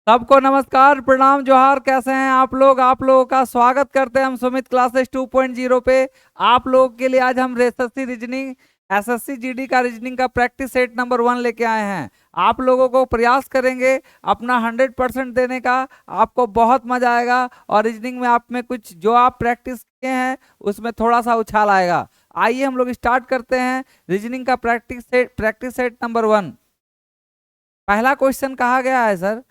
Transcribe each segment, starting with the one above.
सबको नमस्कार, प्रणाम, जोहार। कैसे हैं आप लोग? आप लोगों का स्वागत करते हैं हम सुमित क्लासेस 2.0 पे। आप लोगों के लिए आज हम एसएससी रीजनिंग, एसएससी जीडी का रीजनिंग का प्रैक्टिस सेट नंबर 1 लेके आए हैं। आप लोगों को प्रयास करेंगे अपना 100% देने का। आपको बहुत मजा आएगा और रीजनिंग में आप में कुछ जो आप प्रैक्टिस किए हैं उसमें थोड़ा सा उछाल आएगा। आइए हम लोग स्टार्ट करते हैं रीजनिंग का प्रैक्टिस सेट नंबर 1। पहला क्वेश्चन कहा गया है सर,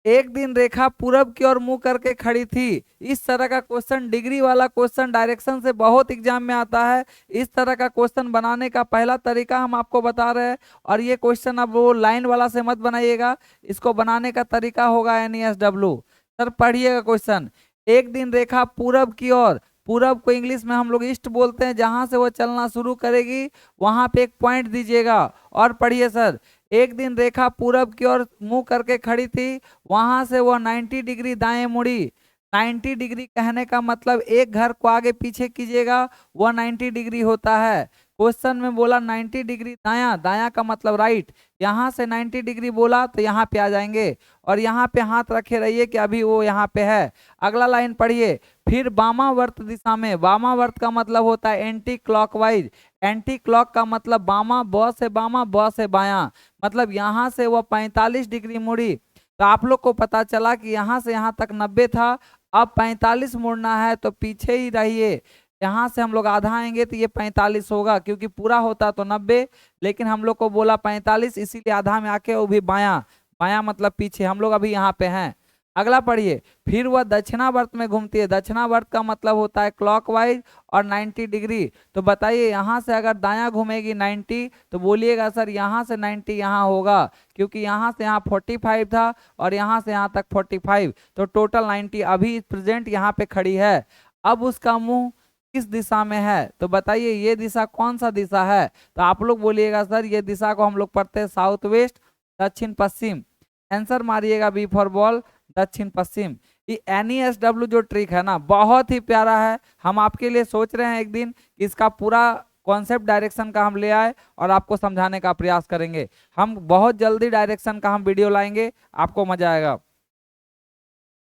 एक दिन रेखा पूरब की ओर मुंह करके खड़ी थी। इस तरह का क्वेश्चन, डिग्री वाला क्वेश्चन, डायरेक्शन से बहुत एग्जाम में आता है। इस तरह का क्वेश्चन बनाने का पहला तरीका हम आपको बता रहे हैं। और ये क्वेश्चन अब वो लाइन वाला से मत बनाइएगा, इसको बनाने का तरीका होगा NESW। सर पढ़िएगा क्वेश्चन। एक दिन रेखा पूरब की ओर, पूरब को इंग्लिश में हम लोग ईस्ट बोलते हैं, जहां से वो चलना शुरू करेगी वहां पे एक पॉइंट दीजिएगा। और पढ़िए सर, एक दिन रेखा पूरब की ओर मुंह करके खड़ी थी, वहां से वो 90 डिग्री दाएं मुड़ी। 90 डिग्री कहने का मतलब एक घर को आगे पीछे कीजिएगा, वह 90 डिग्री होता है। क्वेश्चन में बोला 90 डिग्री दाया, दाया का मतलब राइट। यहाँ से 90 डिग्री बोला तो यहाँ पे आ जाएंगे और यहाँ पे हाथ रखे रहिए कि अभी वो यहाँ पे है। अगला लाइन पढ़िए, फिर वामावर्त दिशा में। वामावर्त का मतलब होता है एंटी क्लॉकवाइज। एंटी क्लॉक का मतलब बामा, ब से बामा, ब से बाया, मतलब यहाँ से वो 45 डिग्री मुड़ी। तो आप लोग को पता चला कि यहाँ से यहाँ तक 90 था, अब 45 मुड़ना है तो पीछे ही रहिए। यहाँ से हम लोग आधा आएंगे तो ये 45 होगा, क्योंकि पूरा होता तो 90, लेकिन हम लोग को बोला 45, इसीलिए आधा में आके वो भी बाया। बाया मतलब पीछे, हम लोग अभी यहाँ पे हैं। अगला पढ़िए, फिर वह दक्षिणावर्त में घूमती है। दक्षिणावर्त का मतलब होता है क्लॉकवाइज और 90 डिग्री। तो बताइए यहाँ से अगर दायां घूमेगी 90, तो बोलिएगा सर यहाँ से 90 यहाँ होगा, क्योंकि यहाँ से यहाँ 45 था और यहाँ से यहाँ तक 45, तो टोटल 90। अभी प्रेजेंट यहाँ पे खड़ी है। अब उसका मुंह किस दिशा में है? तो बताइए ये दिशा कौन सा दिशा है? तो आप लोग बोलिएगा सर ये दिशा को हम लोग पढ़ते हैं साउथ वेस्ट, दक्षिण पश्चिम। आंसर मारिएगा बी फॉर बॉल, दक्षिण पश्चिम। ये NESW जो ट्रिक है ना, बहुत ही प्यारा है। हम आपके लिए सोच रहे हैं एक दिन कि इसका पूरा कॉन्सेप्ट डायरेक्शन का हम ले आए और आपको समझाने का प्रयास करेंगे। हम बहुत जल्दी डायरेक्शन का हम वीडियो लाएंगे, आपको मजा आएगा।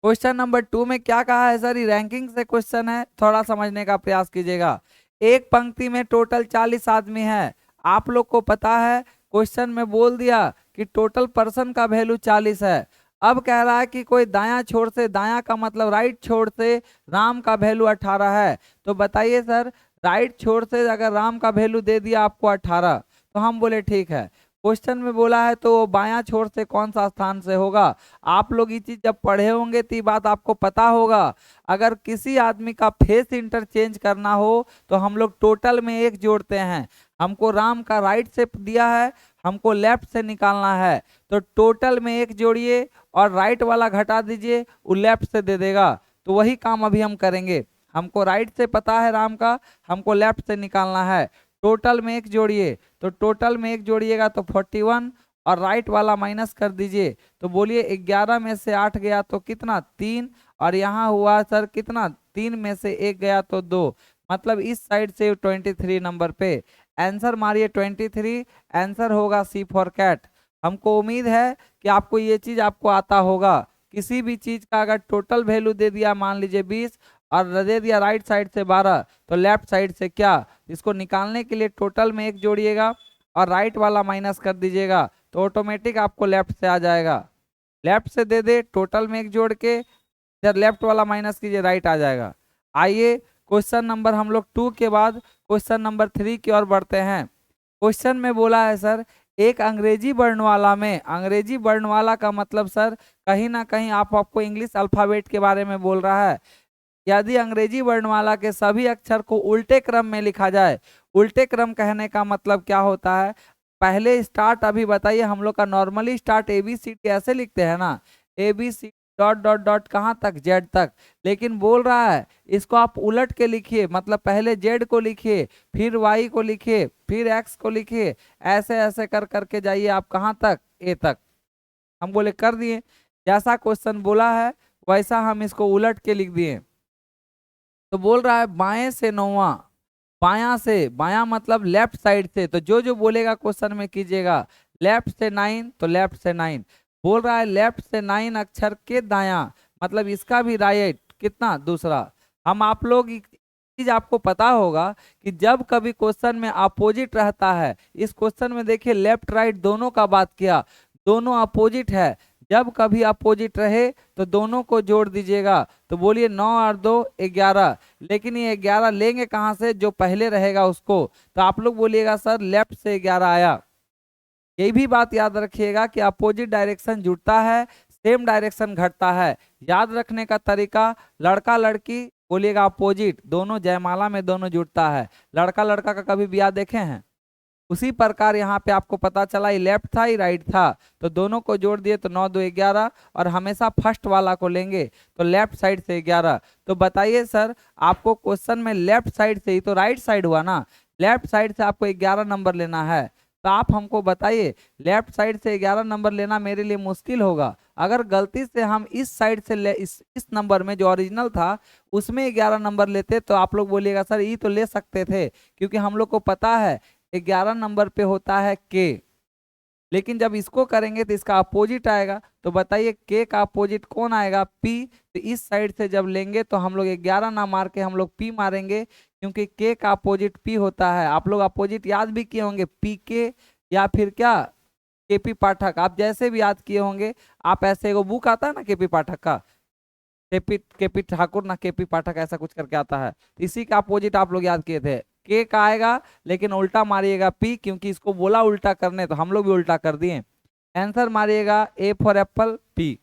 क्वेश्चन नंबर 2 में क्या कहा है सर? ये रैंकिंग से क्वेश्चन है, थोड़ा समझने का प्रयास कीजिएगा। एक पंक्ति में टोटल 40 आदमी है। आप लोग को पता है क्वेश्चन में बोल दिया कि टोटल पर्सन का वैल्यू 40 है। अब कह रहा है कि कोई दायां छोर से, दायां का मतलब राइट छोर से राम का वैल्यू 18 है। तो बताइए सर, राइट छोर से अगर राम का वैल्यू दे दिया आपको 18, तो हम बोले ठीक है। क्वेश्चन में बोला है तो बायां छोर से कौन सा स्थान से होगा? आप लोग ये चीज जब पढ़े होंगे तो ये बात आपको पता होगा। अगर किसी आदमी का फेस इंटरचेंज करना हो तो हम लोग टोटल में एक जोड़ते हैं। हमको राम का राइट से दिया है, हमको लेफ्ट से निकालना है, तो टोटल में एक जोड़िए और राइट वाला घटा दीजिए, वो लेफ्ट से दे देगा। तो वही काम अभी हम करेंगे। हमको राइट से पता है राम का, हमको लेफ्ट से निकालना है। टोटल में एक जोड़िए, तो टोटल में एक जोड़िएगा तो 41 और राइट वाला माइनस कर दीजिए। तो बोलिए 11 में से 8 गया तो कितना? 3। और यहाँ हुआ सर कितना? 3 में से 1 गया तो 2, मतलब इस साइड से 23 नंबर पे। आंसर मारिए 23। आंसर होगा सी फॉर कैट। हमको उम्मीद है कि आपको ये चीज आपको आता होगा। किसी भी चीज का अगर टोटल वैल्यू दे दिया, मान लीजिए 20, और दे दिया राइट साइड से 12, तो लेफ्ट साइड से क्या? इसको निकालने के लिए टोटल में एक जोड़िएगा और राइट वाला माइनस कर दीजिएगा, तो ऑटोमेटिक आपको लेफ्ट से आ जाएगा। लेफ्ट से दे दे, टोटल में एक जोड़ के इधर लेफ्ट वाला माइनस कीजिए, राइट आ जाएगा। आइए क्वेश्चन नंबर हम लोग 2 के बाद क्वेश्चन नंबर 3 की ओर बढ़ते हैं। क्वेश्चन में बोला है सर, एक अंग्रेजी वर्णमाला में, अंग्रेजी वर्णमाला का मतलब सर कहीं ना कहीं आपको इंग्लिश अल्फाबेट के बारे में बोल रहा है। यदि अंग्रेजी वर्णमाला के सभी अक्षर को उल्टे क्रम में लिखा जाए। उल्टे क्रम कहने का मतलब क्या होता है? पहले स्टार्ट, अभी बताइए, हम लोग का नॉर्मली स्टार्ट ABCD ऐसे लिखते हैं ना, ABC डॉट डॉट डॉट कहाँ तक? Z तक। लेकिन बोल रहा है इसको आप उलट के लिखिए, मतलब पहले Z को लिखिए, फिर Y को लिखिए, फिर X को लिखिए, ऐसे ऐसे कर करके जाइए आप कहाँ तक? A तक। हम बोले कर दिए, जैसा क्वेश्चन बोला है वैसा हम इसको उलट के लिख दिए। तो बोल रहा है बाएं से 9वां, बायां से, बायां मतलब लेफ्ट साइड से, तो जो जो बोलेगा क्वेश्चन में कीजिएगा। लेफ्ट से 9 तो लेफ्ट से 9, बोल रहा है लेफ्ट से 9 अक्षर के दाया, मतलब इसका भी राइट कितना दूसरा। हम आप लोग एक चीज आपको पता होगा कि जब कभी क्वेश्चन में अपोजिट रहता है, इस क्वेश्चन में देखिए लेफ्ट राइट दोनों का बात किया, दोनों अपोजिट है। जब कभी अपोजिट रहे तो दोनों को जोड़ दीजिएगा, तो बोलिए 9 और 2 11। लेकिन ये 11 लेंगे कहाँ से, जो पहले रहेगा उसको। तो आप लोग बोलिएगा सर लेफ्ट से 11 आया। यही भी बात याद रखिएगा कि अपोजिट डायरेक्शन जुड़ता है, सेम डायरेक्शन घटता है। याद रखने का तरीका, लड़का लड़की बोलिएगा अपोजिट, दोनों जयमाला में दोनों जुड़ता है। लड़का लड़का का कभी ब्याह देखे हैं? उसी प्रकार यहाँ पे आपको पता चला ये लेफ्ट था ये राइट था, तो दोनों को जोड़ दिए तो 9 2 11, और हमेशा फर्स्ट वाला को लेंगे तो लेफ्ट साइड से 11। तो बताइए सर, आपको क्वेश्चन में लेफ्ट साइड से ही तो राइट साइड हुआ ना, लेफ्ट साइड से आपको 11 नंबर लेना है। तो आप हमको बताइए लेफ्ट साइड से 11 नंबर लेना मेरे लिए मुश्किल होगा। अगर गलती से हम इस साइड से इस नंबर में जो ओरिजिनल था उसमें 11 नंबर लेते तो आप लोग बोलिएगा सर ये तो ले सकते थे, क्योंकि हम लोग को पता है 11 नंबर पे होता है के। लेकिन जब इसको करेंगे तो इसका अपोजिट आएगा, तो बताइए के का अपोजिट कौन आएगा, पी। तो इस साइड से जब लेंगे तो हम लोग 11 ना मार के हम लोग पी मारेंगे, क्योंकि के का अपोजिट पी होता है। आप लोग अपोजिट याद भी किए होंगे, पी के या फिर क्या केपी पाठक, आप जैसे भी याद किए होंगे। आप ऐसे एगो बुक आता है ना केपी पाठक का, केपी केपी ठाकुर ना केपी पाठक ऐसा कुछ करके आता है, तो इसी का अपोजिट आप लोग याद किए थे, के का आएगा लेकिन उल्टा मारिएगा पी, क्योंकि इसको बोला उल्टा करने तो हम लोग भी उल्टा कर दिए। आंसर मारिएगा A for apple P.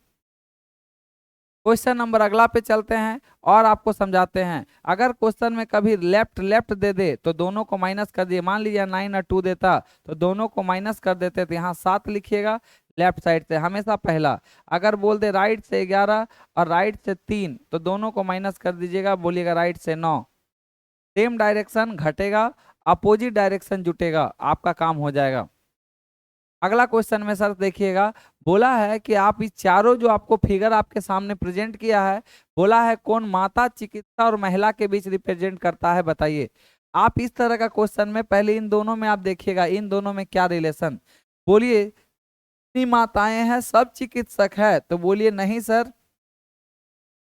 Question number अगला पे चलते हैं और आपको समझाते हैं। अगर क्वेश्चन में कभी लेफ्ट लेफ्ट दे दे तो दोनों को माइनस कर दिए। मान लीजिए 9 और 2 देता तो दोनों को माइनस कर देते, तो यहाँ 7 लिखिएगा लेफ्ट साइड से हमेशा पहला। अगर बोल दे राइट से 11 और राइट से 3 तो दोनों को माइनस कर दीजिएगा, बोलिएगा राइट से 9। सेम डायरेक्शन घटेगा, अपोजिट डायरेक्शन जुटेगा, आपका काम हो जाएगा। अगला क्वेश्चन में सर देखिएगा, बोला है कि आप इस चारों जो आपको फिगर आपके सामने प्रेजेंट किया है, बोला है कौन माता चिकित्सा और महिला के बीच रिप्रेजेंट करता है, बताइए। आप इस तरह का क्वेश्चन में पहले इन दोनों में आप देखिएगा इन दोनों में क्या रिलेशन, बोलिए जितनी माताएं हैं सब चिकित्सक है, तो बोलिए नहीं सर,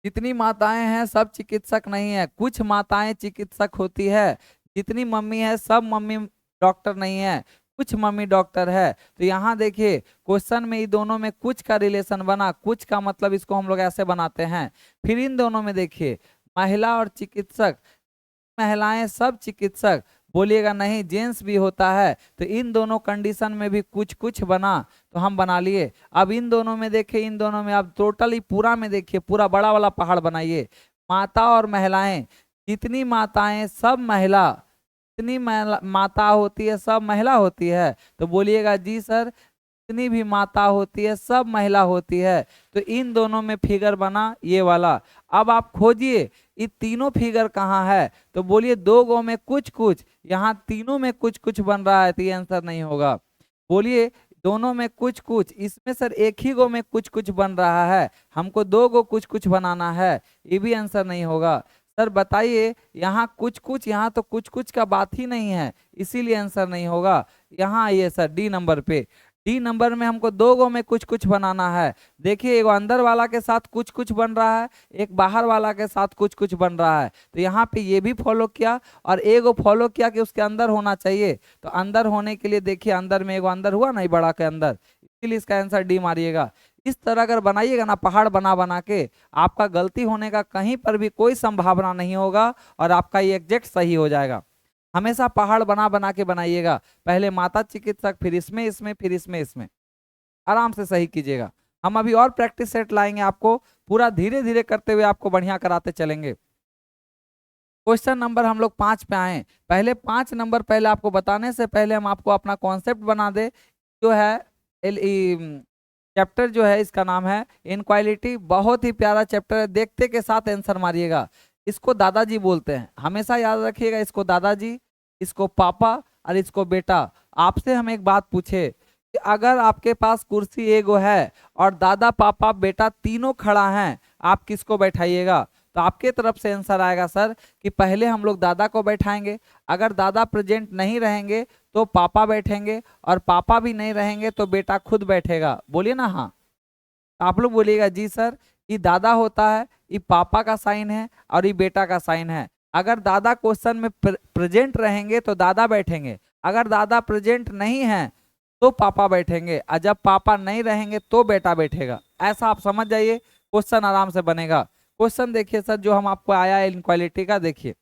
जितनी माताएं हैं सब चिकित्सक नहीं है, कुछ माताएं चिकित्सक होती है। जितनी मम्मी है सब मम्मी डॉक्टर नहीं है, कुछ मम्मी डॉक्टर है। तो यहाँ देखिए क्वेश्चन में इन दोनों में कुछ का रिलेशन बना, कुछ का मतलब इसको हम लोग ऐसे बनाते हैं। फिर इन दोनों में देखिए महिला और चिकित्सक, महिलाएं सब चिकित्सक, बोलिएगा नहीं जेंट्स भी होता है। तो इन दोनों कंडीशन में भी कुछ कुछ बना, तो हम बना लिए। अब इन दोनों में देखिए, इन दोनों में आप टोटली पूरा में देखिए, पूरा बड़ा वाला पहाड़ बनाइए। माता और महिलाएं, जितनी माताएं सब महिला, जितनी माता होती है सब महिला होती है, तो बोलिएगा जी सर जितनी भी माता होती है सब महिला होती है। तो इन दोनों में फिगर बना ये वाला। अब आप खोजिए ये तीनों फिगर कहाँ है, तो बोलिए दो गो में कुछ कुछ, यहाँ तीनों में कुछ कुछ बन रहा है, तो ये आंसर नहीं होगा। बोलिए दोनों में कुछ कुछ, इसमें सर एक ही गो में कुछ कुछ बन रहा है, हमको दो गो कुछ कुछ बनाना है, ये भी आंसर नहीं होगा। सर बताइए यहाँ कुछ कुछ, यहाँ तो कुछ कुछ का बात ही नहीं है, इसीलिए आंसर नहीं होगा। यहाँ आइए सर डी नंबर पे, डी नंबर में हमको दो गो में कुछ कुछ बनाना है। देखिए एक अंदर वाला के साथ कुछ कुछ बन रहा है, एक बाहर वाला के साथ कुछ कुछ बन रहा है। तो यहाँ पे ये भी फॉलो किया और एगो फॉलो किया कि उसके अंदर होना चाहिए। तो अंदर होने के लिए देखिए अंदर में एगो अंदर हुआ नहीं बड़ा के अंदर, इसलिए इसका आंसर डी मारिएगा। इस तरह अगर बनाइएगा ना पहाड़ बना बना के, आपका गलती होने का कहीं पर भी कोई संभावना नहीं होगा और आपका ये एग्जैक्ट सही हो जाएगा। हमेशा पहाड़ बना बना के बनाइएगा, पहले माता चिकित्सक, फिर इसमें इसमें, फिर इसमें इसमें, आराम से सही कीजिएगा। हम अभी और प्रैक्टिस सेट लाएंगे आपको, पूरा धीरे धीरे करते हुए आपको बढ़िया कराते चलेंगे। क्वेश्चन नंबर हम लोग 5 पे आए। पहले 5 नंबर पहले आपको बताने से पहले हम आपको अपना कॉन्सेप्ट बना दे, जो है चैप्टर जो है इसका नाम है इनक्वालिटी। बहुत ही प्यारा चैप्टर है, देखते के साथ आंसर मारिएगा। इसको दादाजी बोलते हैं, हमेशा याद रखिएगा, इसको दादाजी, इसको पापा और इसको बेटा। आपसे हम एक बात पूछे कि अगर आपके पास कुर्सी एगो है और दादा पापा बेटा तीनों खड़ा हैं, आप किसको बैठाइएगा? तो आपके तरफ से आंसर आएगा सर कि पहले हम लोग दादा को बैठाएंगे, अगर दादा प्रेजेंट नहीं रहेंगे तो पापा बैठेंगे, और पापा भी नहीं रहेंगे तो बेटा खुद बैठेगा। बोलिए ना हाँ। तो आप लोग बोलिएगा जी सर, ये दादा होता है, ये पापा का साइन है और ये बेटा का साइन है। अगर दादा क्वेश्चन में प्रेजेंट रहेंगे तो दादा बैठेंगे, अगर दादा प्रेजेंट नहीं है तो पापा बैठेंगे, और जब पापा नहीं रहेंगे तो बेटा बैठेगा। ऐसा आप समझ जाइए, क्वेश्चन आराम से बनेगा। क्वेश्चन देखिए सर, जो हम आपको आया है इनक्वालिटी का, देखिए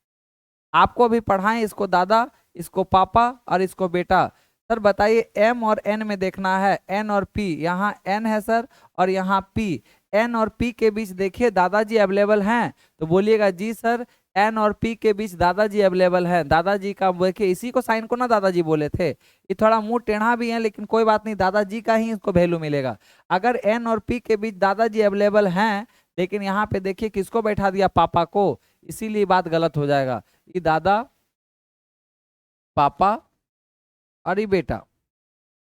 आपको अभी पढ़ाएं, इसको दादा, इसको पापा और इसको बेटा। सर बताइए एम और एन में देखना है, एन और पी, यहाँ एन है सर और यहाँ पी। एन और पी के बीच देखिए दादाजी अवेलेबल हैं, तो बोलिएगा जी सर, एन और पी के बीच दादाजी अवेलेबल हैं। दादाजी का देखिए, इसी को साइन को ना दादाजी बोले थे, ये थोड़ा मुंह टेढ़ा भी है लेकिन कोई बात नहीं, दादाजी का ही इसको वैल्यू मिलेगा। अगर एन और पी के बीच दादाजी अवेलेबल हैं, लेकिन यहाँ पे देखिए किसको बैठा दिया, पापा को, इसीलिए बात गलत हो जाएगा। ये दादा, पापा और ये बेटा।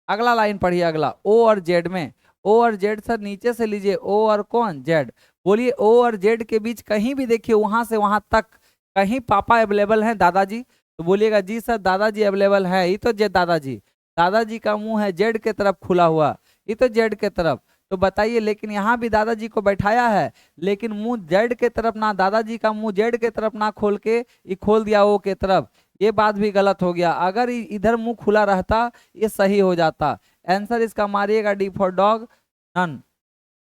अगला लाइन पढ़िए, अगला ओ और जेड में, ओ और जेड सर नीचे से लीजिए, ओ और कौन, जेड। बोलिए ओ और जेड के बीच कहीं भी देखिए वहां से वहां तक कहीं पापा अवेलेबल हैं दादाजी, तो बोलिएगा जी सर दादाजी अवेलेबल है। ये तो जेड दादाजी, दादाजी का मुंह है जेड के तरफ खुला हुआ, ये तो जेड के तरफ। तो बताइए, लेकिन यहाँ भी दादाजी को बैठाया है, लेकिन मुंह जेड के तरफ ना, दादाजी का मुंह जेड के तरफ ना खोल के ये खोल दिया ओ के तरफ, ये बात भी गलत हो गया। अगर इधर मुंह खुला रहता ये सही हो जाता। आंसर इसका मारिएगा डी फॉर डॉग, नन।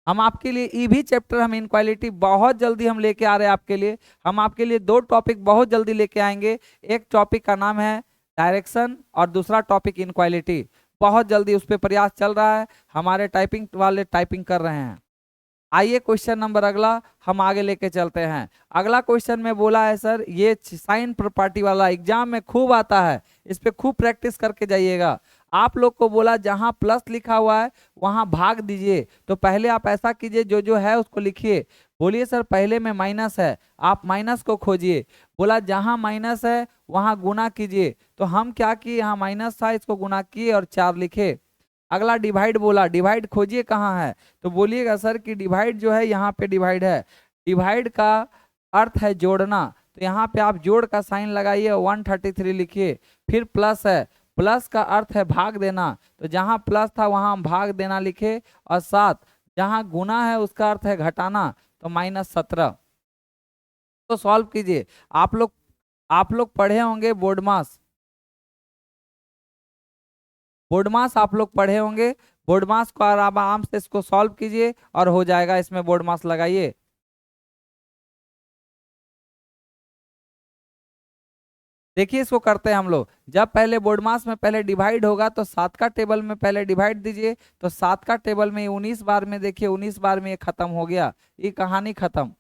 हम आपके लिए ई भी चैप्टर, हम इनक्वालिटी बहुत जल्दी हम लेके आ रहे हैं आपके लिए। हम आपके लिए दो टॉपिक बहुत जल्दी लेके आएंगे, एक टॉपिक का नाम है डायरेक्शन और दूसरा टॉपिक इनक्वालिटी। बहुत जल्दी उस पर प्रयास चल रहा है, हमारे टाइपिंग वाले टाइपिंग कर रहे हैं। आइए क्वेश्चन नंबर अगला हम आगे लेके चलते हैं। अगला क्वेश्चन में बोला है सर, ये साइन प्रॉपर्टी वाला एग्जाम में खूब आता है, इस पे खूब प्रैक्टिस करके जाइएगा। आप लोग को बोला जहां प्लस लिखा हुआ है वहां भाग दीजिए, तो पहले आप ऐसा कीजिए, जो जो है उसको लिखिए। बोलिए सर पहले में माइनस है, आप माइनस को खोजिए। बोला जहां माइनस है वहां गुना कीजिए, तो हम क्या किए, यहाँ माइनस था इसको गुना किए और 4 लिखे। अगला डिवाइड बोला, डिवाइड खोजिए कहाँ है, तो बोलिएगा सर कि डिवाइड जो है यहाँ पे डिवाइड है। डिवाइड का अर्थ है जोड़ना, तो यहाँ पे आप जोड़ का साइन लगाइए, 133 लिखिए। फिर प्लस है, प्लस का अर्थ है भाग देना, तो जहाँ प्लस था वहाँ हम भाग देना लिखे। और 7 जहाँ गुना है उसका अर्थ है घटाना, तो -17। तो सॉल्व कीजिए। आप लोग पढ़े होंगे बोर्ड मास, बोर्ड मास आप लोग पढ़े होंगे। बोर्ड मास को आराम से इसको सॉल्व कीजिए और हो जाएगा, इसमें बोर्ड मास लगाइए। देखिए इसको करते हैं हम लोग, जब पहले बोर्ड मास में पहले डिवाइड होगा तो 7 का टेबल में पहले डिवाइड दीजिए, तो 7 का टेबल में 19 बार में देखिए 19 बार में ये खत्म हो गया, ये कहानी खत्म।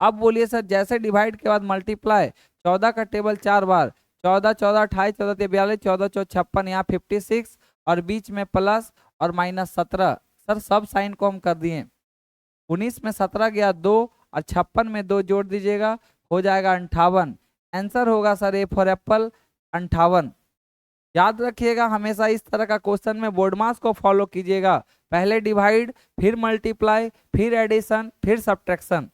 अब बोलिए सर जैसे डिवाइड के बाद मल्टीप्लाई, 14 का टेबल 4 बार, 14 14 28 14 42 14 14 56, यहाँ 56 और बीच में प्लस और -17। सर सब साइन को हम कर दिए, 19 में 17 गया 2 और 56 में 2 जोड़ दीजिएगा, हो जाएगा 58। आंसर होगा सर ए फॉर एप्पल 58। याद रखिएगा हमेशा इस तरह का क्वेश्चन में बोर्ड मास को फॉलो कीजिएगा, पहले डिवाइड फिर मल्टीप्लाई फिर एडिशन फिर सब्ट्रैक्शन।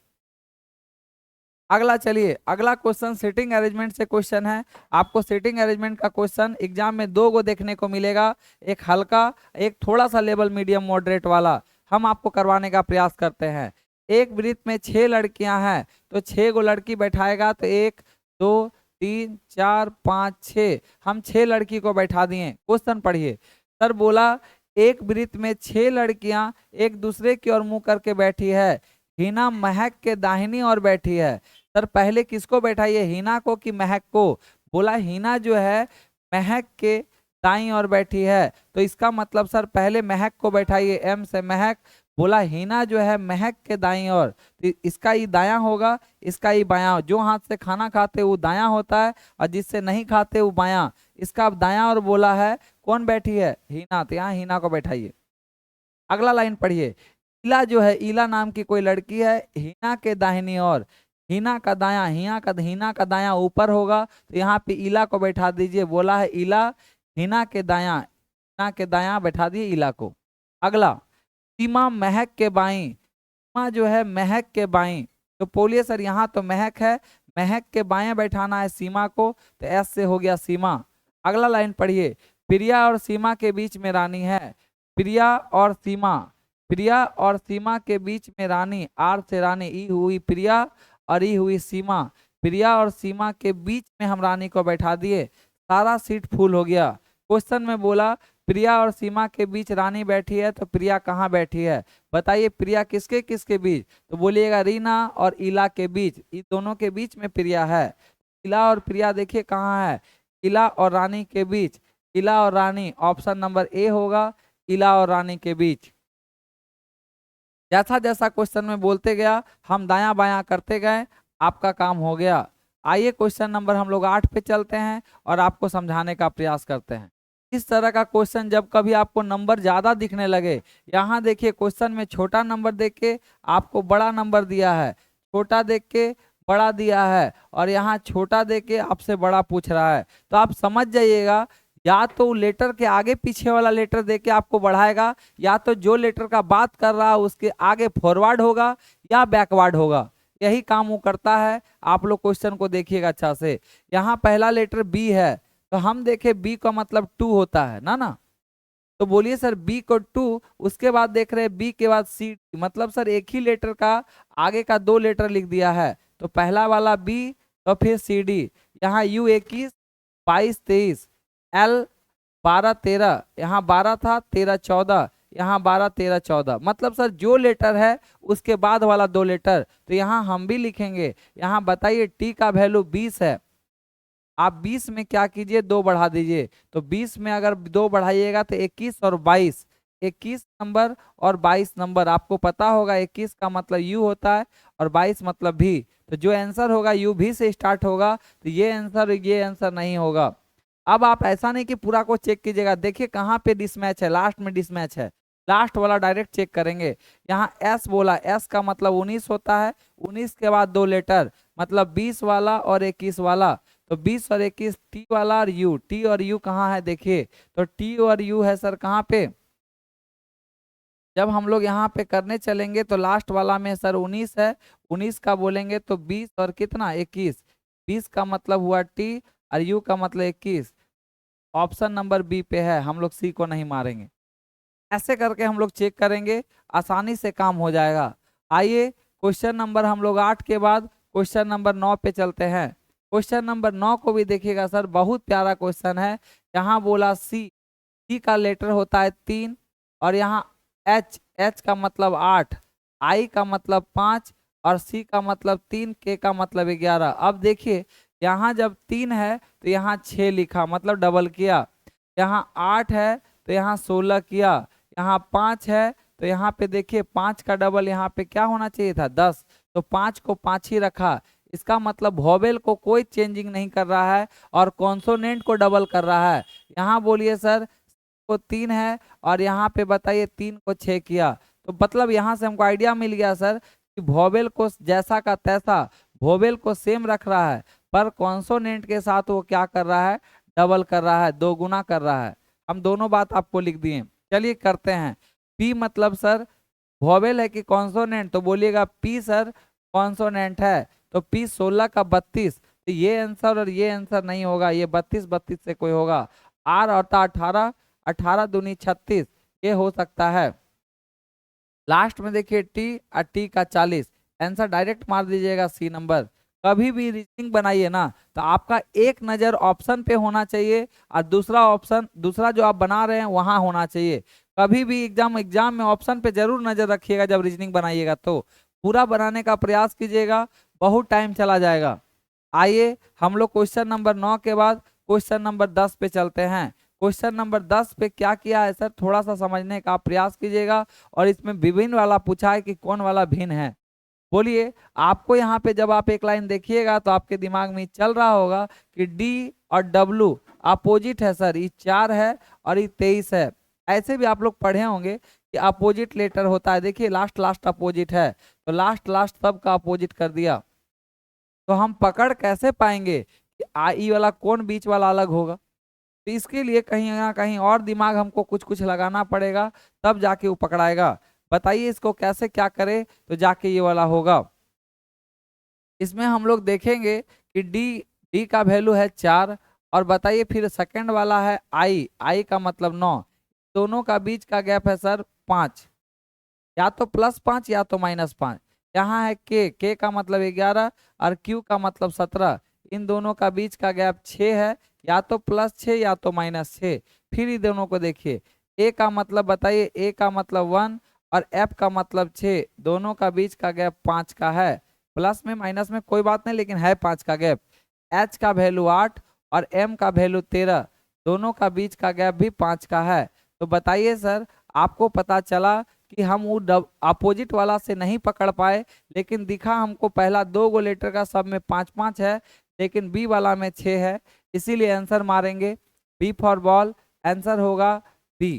अगला चलिए, अगला क्वेश्चन सीटिंग अरेंजमेंट से क्वेश्चन है। आपको सीटिंग अरेंजमेंट का क्वेश्चन एग्जाम में 2 गो देखने को मिलेगा, एक हल्का एक थोड़ा सा लेवल मीडियम मॉडरेट वाला, हम आपको करवाने का प्रयास करते हैं। एक वृत्त में 6 लड़कियां हैं, तो 6 गो लड़की बैठाएगा, तो 1 2 3 4 5 6, हम 6 लड़की को बैठा दिए। क्वेश्चन पढ़िए। सर बोला एक वृत्त में 6 लड़कियां एक दूसरे की ओर मुंह करके बैठी है, हिना महक के दाहिनी ओर बैठी है। सर पहले किसको बैठाइए, हिना को कि महक को? बोला हिना जो है महक के दाईं ओर बैठी है, तो इसका मतलब सर पहले महक को बैठाइए, एम से महक। बोला हिना जो है महक के दाईं ओर, तो इसका ही दायां होगा, इसका ही बायां। जो हाथ से खाना खाते वो दायां होता है और जिससे नहीं खाते वो बायां। इसका अब दायां और बोला है, कौन बैठी है, हिना, तो यहाँ हिना को बैठाइए। अगला लाइन पढ़िए। इला जो है, इला नाम की कोई लड़की है, हिना के दाहिनी ओर, हिना का दायां, हिना का दायां ऊपर होगा, तो यहाँ पे इला को बैठा दीजिए। बोला है इला हिना के दायां बैठा दिए इला को। अगला सीमा महक के बाईं, सीमा जो है महक के बाईं, तो बोलिए सर यहाँ तो महक है, महक के बाएं बैठाना है सीमा को, तो एस से हो गया सीमा। अगला लाइन पढ़िए। प्रिया और सीमा के बीच में रानी है, प्रिया और सीमा, प्रिया और सीमा के बीच में रानी, आर से रानी, ई हुई प्रिया और ई हुई सीमा। प्रिया और सीमा के बीच में हम रानी को बैठा दिए, सारा सीट फुल हो गया। क्वेश्चन में बोला प्रिया और सीमा के बीच रानी बैठी है, तो प्रिया कहाँ बैठी है? बताइए प्रिया किसके किसके बीच? तो बोलिएगा रीना और इला के बीच, इन दोनों के बीच में प्रिया है। इला और प्रिया देखिए कहाँ है, इला और रानी के बीच। इला और रानी, ऑप्शन नंबर ए होगा, इला और रानी के बीच। जैसा जैसा क्वेश्चन में बोलते गया हम दायां बायां करते गए, आपका काम हो गया। आइए क्वेश्चन नंबर हम लोग 8 पे चलते हैं और आपको समझाने का प्रयास करते हैं। इस तरह का क्वेश्चन जब कभी आपको नंबर ज्यादा दिखने लगे, यहाँ देखिए क्वेश्चन में छोटा नंबर देख के आपको बड़ा नंबर दिया है, छोटा देख के बड़ा दिया है, और यहाँ छोटा देख के आपसे बड़ा पूछ रहा है, तो आप समझ जाइएगा या तो लेटर के आगे पीछे वाला लेटर देख के आपको बढ़ाएगा, या तो जो लेटर का बात कर रहा है उसके आगे फॉरवर्ड होगा या बैकवर्ड होगा, यही काम वो करता है। आप लोग क्वेश्चन को देखिएगा अच्छा से। यहाँ पहला लेटर बी है, तो हम देखें बी का मतलब 2 होता है ना, तो बोलिए सर बी को 2, उसके बाद देख रहे हैं बी के बाद सी, मतलब सर एक ही लेटर का आगे का 2 लेटर लिख दिया है, तो पहला वाला बी तो फिर सी डी। यहाँ यू 21, 22, 23, एल 12, 13, यहाँ 12 था, 13, 14, यहाँ 12, 13, 14, मतलब सर जो लेटर है उसके बाद वाला 2 लेटर, तो यहाँ हम भी लिखेंगे। यहाँ बताइए टी का वैल्यू 20 है, आप 20 में क्या कीजिए 2 बढ़ा दीजिए, तो 20 में अगर 2 बढ़ाइएगा तो 21 और 22, 21 नंबर और 22 नंबर। आपको पता होगा 21 का मतलब यू होता है और 22 मतलब भी, तो जो आंसर होगा यू भी से स्टार्ट होगा, तो ये आंसर नहीं होगा। अब आप ऐसा नहीं कि पूरा को चेक कीजिएगा, देखिए कहाँ पे डिसमैच है, लास्ट में डिसमैच है, लास्ट वाला डायरेक्ट चेक करेंगे। यहाँ एस बोला, एस का मतलब 19 होता है, 19 के बाद 2 लेटर, मतलब 20 वाला और 21 वाला, तो 20 और 21, टी वाला और यू, टी और यू कहाँ है देखिए, तो टी और यू है सर कहाँ पे, जब हम लोग यहाँ पे करने चलेंगे तो लास्ट वाला में सर 19 है, 19 का बोलेंगे तो 20 और कितना 21, 20 का मतलब हुआ टी और यू का मतलब 21, ऑप्शन नंबर बी पे है, हम लोग सी को नहीं मारेंगे। ऐसे करके हम लोग चेक करेंगे, आसानी से काम हो जाएगा। आइए क्वेश्चन नंबर हम लोग 8 के बाद क्वेश्चन नंबर 9 पे चलते हैं। क्वेश्चन नंबर 9 को भी देखिएगा सर, बहुत प्यारा क्वेश्चन है। यहाँ बोला सी, सी का लेटर होता है 3, और यहाँ एच, एच का मतलब 8, आई का मतलब 5 और सी का मतलब 3, के का मतलब 11। अब देखिए यहाँ जब 3 है तो यहाँ 6 लिखा, मतलब डबल किया, यहाँ 8 है तो यहाँ 16 किया, यहाँ 5 है तो यहाँ पे देखिए 5 का डबल यहाँ पे क्या होना चाहिए था 10, तो 5 को 5 ही रखा। इसका मतलब वोवेल को कोई चेंजिंग नहीं कर रहा है और कॉन्सोनेंट को डबल कर रहा है। यहाँ बोलिए सर को 3 है और यहाँ पे बताइए 3 को 6 किया, तो मतलब यहाँ से हमको आइडिया मिल गया सर कि वोवेल को जैसा का तैसा, वोवेल को सेम रख रहा है, पर कॉन्सोनेंट के साथ वो क्या कर रहा है, डबल कर रहा है, 2 गुना कर रहा है। हम दोनों बात आपको लिख दिए, चलिए करते हैं। पी मतलब सर वोवेल है कि कॉन्सोनेंट, तो बोलिएगा पी सर कॉन्सोनेंट है, तो पी 16 का 32, तो ये आंसर और ये आंसर नहीं होगा, ये 32 32 से कोई होगा। आर होता 18, 18 दूनी 36, ये हो सकता है। लास्ट में देखिए टी और टी का 40, आंसर डायरेक्ट मार दीजिएगा सी नंबर। कभी भी रीजनिंग बनाइए ना तो आपका एक नज़र ऑप्शन पे होना चाहिए और दूसरा ऑप्शन, दूसरा जो आप बना रहे हैं वहां होना चाहिए। कभी भी एग्जाम में ऑप्शन पे जरूर नजर रखिएगा जब रीजनिंग बनाइएगा, तो पूरा बनाने का प्रयास कीजिएगा, बहुत टाइम चला जाएगा। आइए हम लोग क्वेश्चन नंबर 9 के बाद क्वेश्चन नंबर 10 पे चलते हैं। क्वेश्चन नंबर 10 पे क्या किया है सर, थोड़ा सा समझने का प्रयास कीजिएगा, और इसमें विभिन्न वाला पूछा है कि कौन वाला भिन्न है। बोलिए, आपको यहाँ पे जब आप एक लाइन देखिएगा तो आपके दिमाग में चल रहा होगा कि डी और डब्लू अपोजिट है सर, ये 4 है और ये 23 है। ऐसे भी आप लोग पढ़े होंगे कि अपोजिट लेटर होता है, देखिए लास्ट लास्ट अपोजिट है, तो लास्ट लास्ट सबका अपोजिट कर दिया, तो हम पकड़ कैसे पाएंगे कि आई वाला कौन बीच वाला अलग होगा? तो इसके लिए कहीं ना कहीं और दिमाग हमको कुछ कुछ लगाना पड़ेगा, तब जाके वो पकड़ाएगा। बताइए इसको कैसे क्या करे तो जाके ये वाला होगा। इसमें हम लोग देखेंगे कि डी, डी का वैल्यू है 4, और बताइए फिर सेकंड वाला है आई, आई का मतलब 9, दोनों का बीच का गैप है सर 5, या तो +5 या तो -5। यहाँ है के का मतलब 11 और क्यू का मतलब 17। इन दोनों का बीच का गैप 6 है, या तो +6 या तो -6। फिर इन दोनों को देखिए, ए का मतलब बताइए, ए का मतलब 1 और एफ का मतलब 6, दोनों का बीच का गैप 5 का है। प्लस में माइनस में कोई बात नहीं, लेकिन है 5 का गैप। एच का वैल्यू 8 और एम का वैल्यू 13, दोनों का बीच का गैप भी 5 का है। तो बताइए सर, आपको पता चला कि हम वो अपोजिट वाला से नहीं पकड़ पाए, लेकिन दिखा हमको पहला 2 गो लेटर का सब में 5-5 है, लेकिन बी वाला में 6 है, इसीलिए आंसर मारेंगे बी फॉर बॉल। आंसर होगा बी।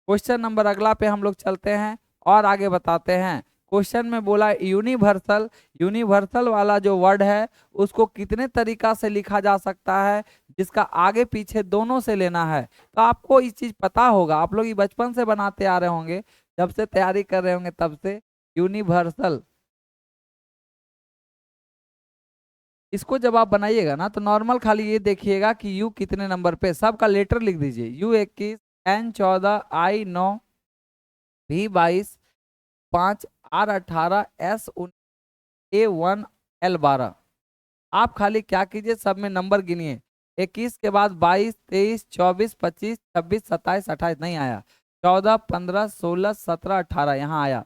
क्वेश्चन नंबर अगला पे हम लोग चलते हैं और आगे बताते हैं। क्वेश्चन में बोला यूनिवर्सल, यूनिवर्सल वाला जो वर्ड है उसको कितने तरीका से लिखा जा सकता है, जिसका आगे पीछे दोनों से लेना है। तो आपको इस चीज पता होगा, आप लोग ये बचपन से बनाते आ रहे होंगे, जब से तैयारी कर रहे होंगे तब से। यूनिवर्सल, इसको जब आप बनाइएगा ना तो नॉर्मल खाली ये देखिएगा कि यू कितने नंबर पे, सबका लेटर लिख दीजिए। यू 21, एन 14, आई 9, भी 22, 5, आर 18, एस 19, ए 1, एल 12। आप खाली क्या कीजिए, सब में नंबर गिनिए। 21 के बाद 22, 23, 24, 25, 26, 27, 28 नहीं आया, 14, 15, 16, 17, 18 यहाँ आया।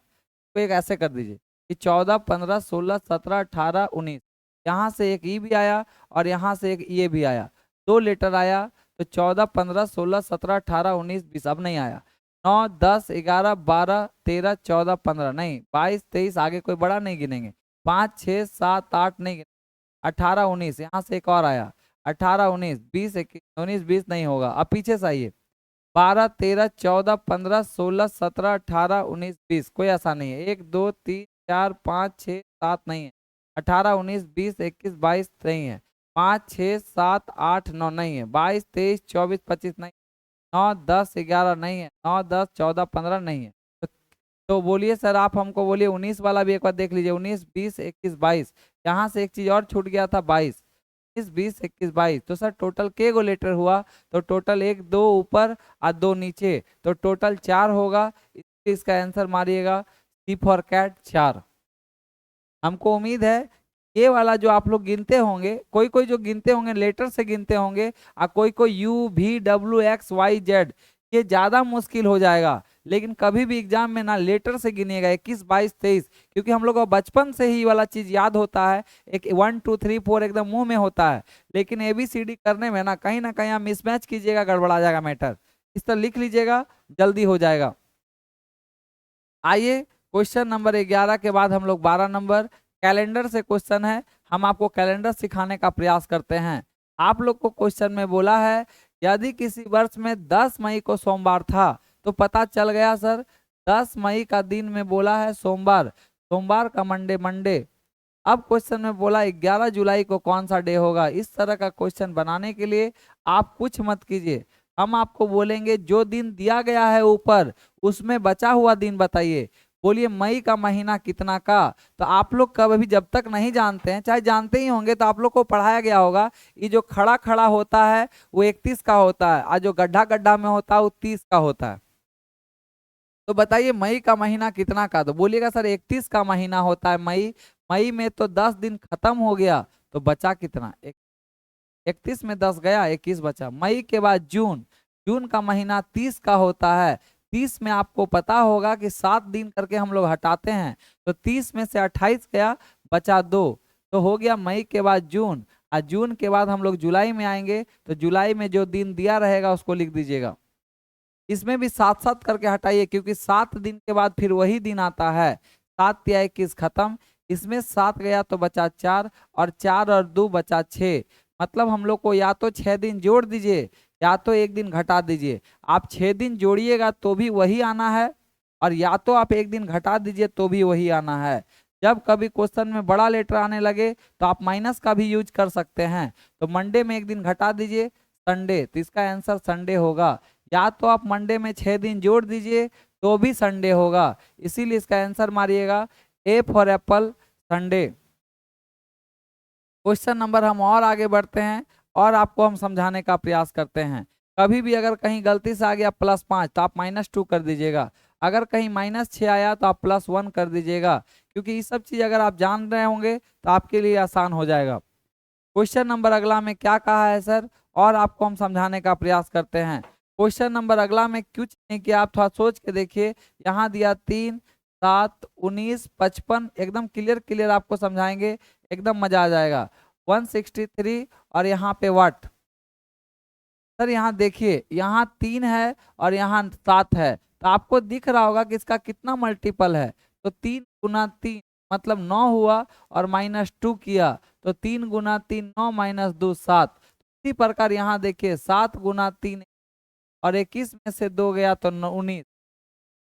तो एक ऐसे कर दीजिए कि 14, 15, 16, 17, 18, 19, यहाँ से एक ई भी आया और यहाँ से एक ये भी आया, 2 लेटर आया। तो 14, 15, 16, 17, 18, 19, 20 अब नहीं आया। 9, 10, 11, 12, 13, 14, 15 नहीं, 22, 23 आगे कोई बड़ा नहीं गिनेंगे, 5, 6, 7, 8 नहीं, 18, 19 यहाँ से एक और आया, 18, 19, 20, 21, 19, 20 नहीं होगा। अब पीछे से आइए, 12, 13, 14, 15, 16, 17, 18, 19, 20 कोई ऐसा नहीं है। 1, 2, 3, 4, 5, 6, 7 नहीं है। 18, 19, 20, 21, 22 नहीं है। 5, 6, 7, 8, 9 नहीं है। 22, 23, 24, 25 नहीं, 9, 10, 11 नहीं है, 9, 10, 14, 15 नहीं है। तो बोलिए सर, आप हमको बोलिए 19 वाला भी एक बार देख लीजिए। 19, 20, 21, 22, यहाँ से एक चीज और छूट गया था, 22, 20, 21, 22। तो सर टोटल के गो लेटर हुआ, तो टोटल 1, 2 ऊपर और 2 नीचे, तो टोटल 4 होगा। इसलिए इसका आंसर मारिएगा सी फॉर कैट, 4। हमको उम्मीद है ये वाला जो आप लोग गिनते होंगे, कोई कोई जो गिनते होंगे लेटर से गिनते होंगे, और कोई कोई यू भी डब्ल्यू एक्स वाई जेड, ये ज्यादा मुश्किल हो जाएगा। लेकिन कभी भी एग्जाम में ना लेटर से गिनिएगा 21, 22, 23, क्योंकि हम लोग को बचपन से ही वाला चीज याद होता है, एक 1, 2, 3, 4 एकदम मुंह में होता है। लेकिन ABCD करने में ना कहीं आप मिसमैच कीजिएगा, गड़बड़ा जाएगा मैटर। इस तरह लिख लीजिएगा, जल्दी हो जाएगा। आइए क्वेश्चन नंबर 11 के बाद हम लोग 12 नंबर कैलेंडर से क्वेश्चन है, हम आपको कैलेंडर सिखाने का प्रयास करते हैं। आप लोग को क्वेश्चन में बोला है, यदि किसी वर्ष में 10 मई को सोमवार था, तो पता चल गया सर 10 मई का दिन में बोला है सोमवार, सोमवार का मंडे। अब क्वेश्चन में बोला 11 जुलाई को कौन सा डे होगा। इस तरह का क्वेश्चन बनाने के लिए आप कुछ मत कीजिए, हम आपको बोलेंगे जो दिन दिया गया है ऊपर, उसमें बचा हुआ दिन बताइए। बोलिए मई का महीना कितना का। तो आप लोग कभी जब तक नहीं जानते हैं, चाहे जानते ही होंगे, तो आप लोग को पढ़ाया गया होगा, ये जो खड़ा खड़ा होता है वो 31 का होता है, और जो गड्ढा गड्ढा में होता है वो 30 का होता है। तो बताइए मई का महीना कितना का। तो बोलिएगा सर 31 का महीना होता है मई। मई में तो 10 दिन खत्म हो गया, तो बचा कितना, 31 में 10 गया, 21 बचा। मई के बाद जून, जून का महीना 30 का होता है। 30 में आपको पता होगा कि 7 दिन करके हम लोग हटाते हैं, तो 30 में से 28 गया, बचा 2, तो हो गया मई के बाद जून। और जून के बाद हम लोग जुलाई में आएंगे, तो जुलाई में जो दिन दिया रहेगा उसको लिख दीजिएगा। इसमें भी 7-7 करके हटाइए, क्योंकि 7 दिन के बाद फिर वही दिन आता है। 7 या 21 खत्म, इसमें 7 गया तो बचा 4, और 4 और 2 बचा 6। मतलब हम लोग को या तो 6 दिन जोड़ दीजिए, या तो 1 दिन घटा दीजिए। आप 6 दिन जोड़िएगा तो भी वही आना है, और या तो आप 1 दिन घटा दीजिए तो भी वही आना है। जब कभी क्वेश्चन में बड़ा लेटर आने लगे तो आप माइनस का भी यूज कर सकते हैं। तो मंडे में 1 दिन घटा दीजिए, संडे, तो इसका आंसर संडे होगा। या तो आप मंडे में 6 दिन जोड़ दीजिए तो भी संडे होगा, इसीलिए इसका आंसर मारिएगा A for apple, Sunday. Question number हम और आगे बढ़ते हैं और आपको हम समझाने का प्रयास करते हैं। कभी भी अगर कहीं गलती से आ गया +5 तो आप -2 कर दीजिएगा, अगर कहीं -6 आया तो आप +1 कर दीजिएगा, क्योंकि ये सब चीज अगर आप जान रहे होंगे तो आपके लिए आसान हो जाएगा। क्वेश्चन नंबर अगला में क्या कहा है सर, और आपको हम समझाने का प्रयास करते हैं। क्वेश्चन नंबर अगला में कुछ नहीं किया, आप थोड़ा सोच के देखिए। यहाँ दिया 3, 7, 19, 55, एकदम क्लियर आपको समझाएंगे, एकदम मजा आ जाएगा। 163 और यहाँ पे वाट। सर यहाँ देखिए, यहाँ 3 है और यहाँ 7 है, तो आपको दिख रहा होगा कि इसका कितना मल्टीपल है। तो 3 गुना 3 मतलब 9 हुआ, और -2 किया तो 3 गुना 3 9 -2 7। इसी प्रकार यहाँ देखिए 7 गुना 3 और 21 में से 2 गया तो 19,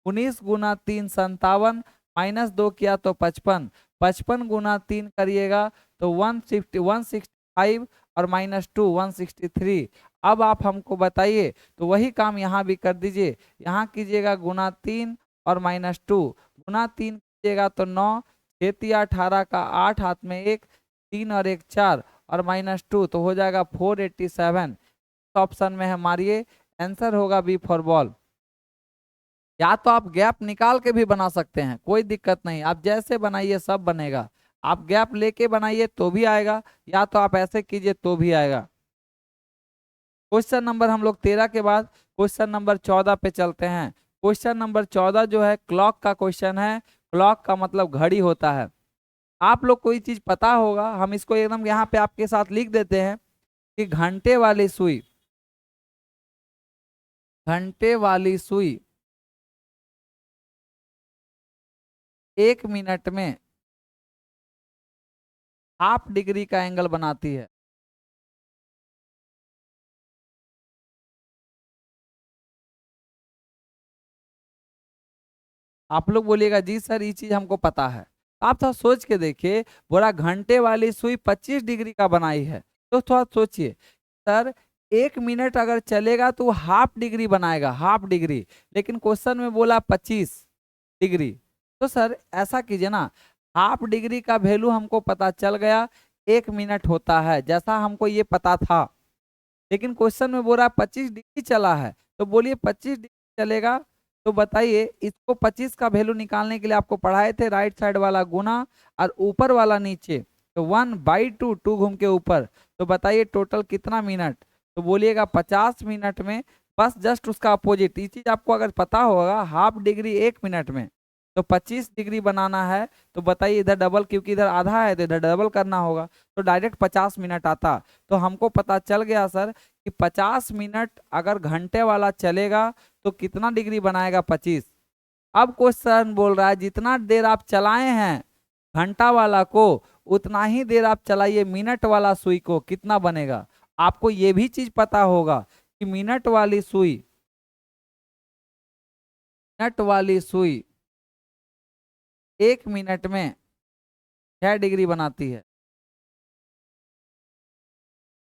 19 गुना 3 57, -2 किया तो 55, 55 गुना 3 करिएगा तो 165 और -2 163। अब आप हमको बताइए, तो वही काम यहाँ भी कर दीजिए, यहाँ कीजिएगा गुना 3 और -2, गुना 3 कीजिएगा तो 9, 6 तिया 18 का 8 हाथ में 1, 3 और 1 4 और -2 तो हो जाएगा 487। ऑप्शन में है मारिए, आंसर होगा बी फॉर बॉल। या तो आप गैप निकाल के भी बना सकते हैं, कोई दिक्कत नहीं, आप जैसे बनाइए सब बनेगा। आप गैप लेके बनाइए तो भी आएगा, या तो आप ऐसे कीजिए तो भी आएगा। क्वेश्चन नंबर हम लोग 13 के बाद क्वेश्चन नंबर 14 पे चलते हैं। क्वेश्चन नंबर 14 जो है क्लॉक का क्वेश्चन है। क्लॉक का मतलब घड़ी होता है। आप लोग कोई चीज पता होगा, हम इसको एकदम यहाँ पे आपके साथ लिख देते हैं कि घंटे वाली सुई, घंटे वाली सुई 1 मिनट में ½ डिग्री का एंगल बनाती है। आप लोग बोलिएगा जी सर ये चीज हमको पता है। आप थोड़ा सोच के देखिए, बोला घंटे वाली सुई 25 डिग्री का बनाई है, तो थोड़ा सोचिए सर 1 मिनट अगर चलेगा तो ½ डिग्री बनाएगा, ½ डिग्री, लेकिन क्वेश्चन में बोला 25 डिग्री। तो सर ऐसा कीजिए ना, ½ डिग्री का वैल्यू हमको पता चल गया, 1 मिनट होता है जैसा हमको ये पता था, लेकिन क्वेश्चन में बोला 25 डिग्री चला है, तो बोलिए 25 डिग्री चलेगा। तो बताइए इसको 25 का वैल्यू निकालने के लिए आपको पढ़ाए थे राइट साइड वाला गुना और ऊपर वाला नीचे, तो 1/2 2 घूम के ऊपर, तो बताइए टोटल कितना मिनट। तो बोलिएगा 50 मिनट में, बस जस्ट उसका अपोजिट। ये चीज आपको अगर पता होगा ½ डिग्री 1 मिनट में, तो 25 डिग्री बनाना है, तो बताइए इधर डबल, क्योंकि इधर आधा है तो इधर डबल करना होगा, तो डायरेक्ट 50 मिनट आता। तो हमको पता चल गया सर कि 50 मिनट अगर घंटे वाला चलेगा तो कितना डिग्री बनाएगा 25। अब क्वेश्चन बोल रहा है जितना देर आप चलाए हैं घंटा वाला को, उतना ही देर आप चलाइए मिनट वाला सुई को, कितना बनेगा। आपको ये भी चीज पता होगा कि मिनट वाली सुई, मिनट वाली सुई 1 मिनट में 6 डिग्री बनाती है,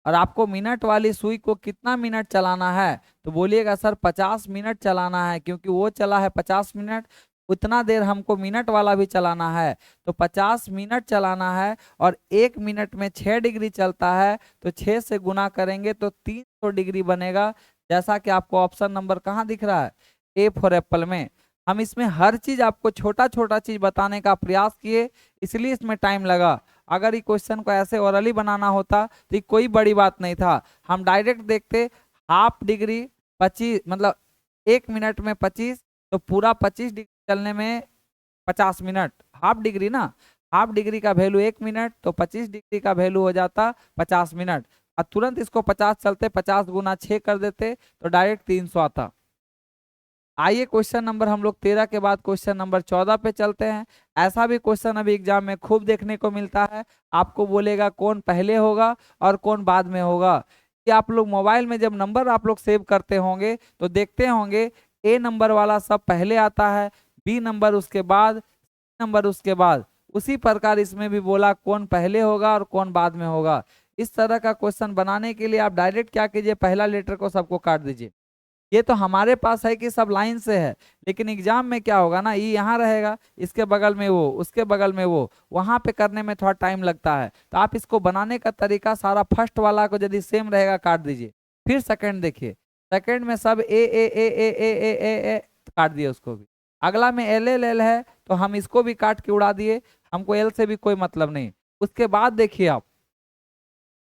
और आपको मिनट वाली सुई को कितना मिनट चलाना है, तो बोलिएगा सर 50 मिनट चलाना है, क्योंकि वो चला है 50 मिनट, उतना देर हमको मिनट वाला भी चलाना है, तो 50 मिनट चलाना है, और 1 मिनट में 6 डिग्री चलता है, तो 6 से गुना करेंगे तो 300 डिग्री बनेगा, जैसा कि आपको ऑप्शन नंबर कहाँ दिख रहा है, ए फॉर एप्पल में। हम इसमें हर चीज आपको छोटा छोटा चीज बताने का प्रयास किए, इसलिए इसमें टाइम लगा। अगर ये क्वेश्चन को ऐसे ओरली बनाना होता तो ये कोई बड़ी बात नहीं था, हम डायरेक्ट देखते ½ डिग्री 25 मतलब 1 मिनट में 25, तो पूरा 25 डिग्री चलने में 50 मिनट, ½ डिग्री ना, ½ डिग्री का वैल्यू 1 मिनट, तो 25 डिग्री का वैल्यू हो जाता 50 मिनट, और तुरंत इसको 50 चलते 50 गुना 6 कर देते तो डायरेक्ट 300 आता। आइए क्वेश्चन नंबर हम लोग 13 के बाद क्वेश्चन नंबर 14 पे चलते हैं। ऐसा भी क्वेश्चन अभी एग्जाम में खूब देखने को मिलता है, आपको बोलेगा कौन पहले होगा और कौन बाद में होगा। कि आप लोग मोबाइल में जब नंबर आप लोग सेव करते होंगे तो देखते होंगे ए नंबर वाला सब पहले आता है, बी नंबर उसके बाद, सी नंबर उसके बाद। उसी प्रकार इसमें भी बोला कौन पहले होगा और कौन बाद में होगा। इस तरह का क्वेश्चन बनाने के लिए आप डायरेक्ट क्या कीजिए, पहला लेटर को सबको काट दीजिए। ये तो हमारे पास है कि सब लाइन से है, लेकिन एग्जाम में क्या होगा ना, ये यहाँ रहेगा, इसके बगल में वो, उसके बगल में वो, वहां पे करने में थोड़ा टाइम लगता है। तो आप इसको बनाने का तरीका सारा फर्स्ट वाला को यदि सेम रहेगा काट दीजिए, फिर सेकंड देखिए, सेकंड में सब ए काट दिए उसको भी। अगला में एल एल एल है तो हम इसको भी काट के उड़ा दिए, हमको एल से भी कोई मतलब नहीं। उसके बाद देखिए आप,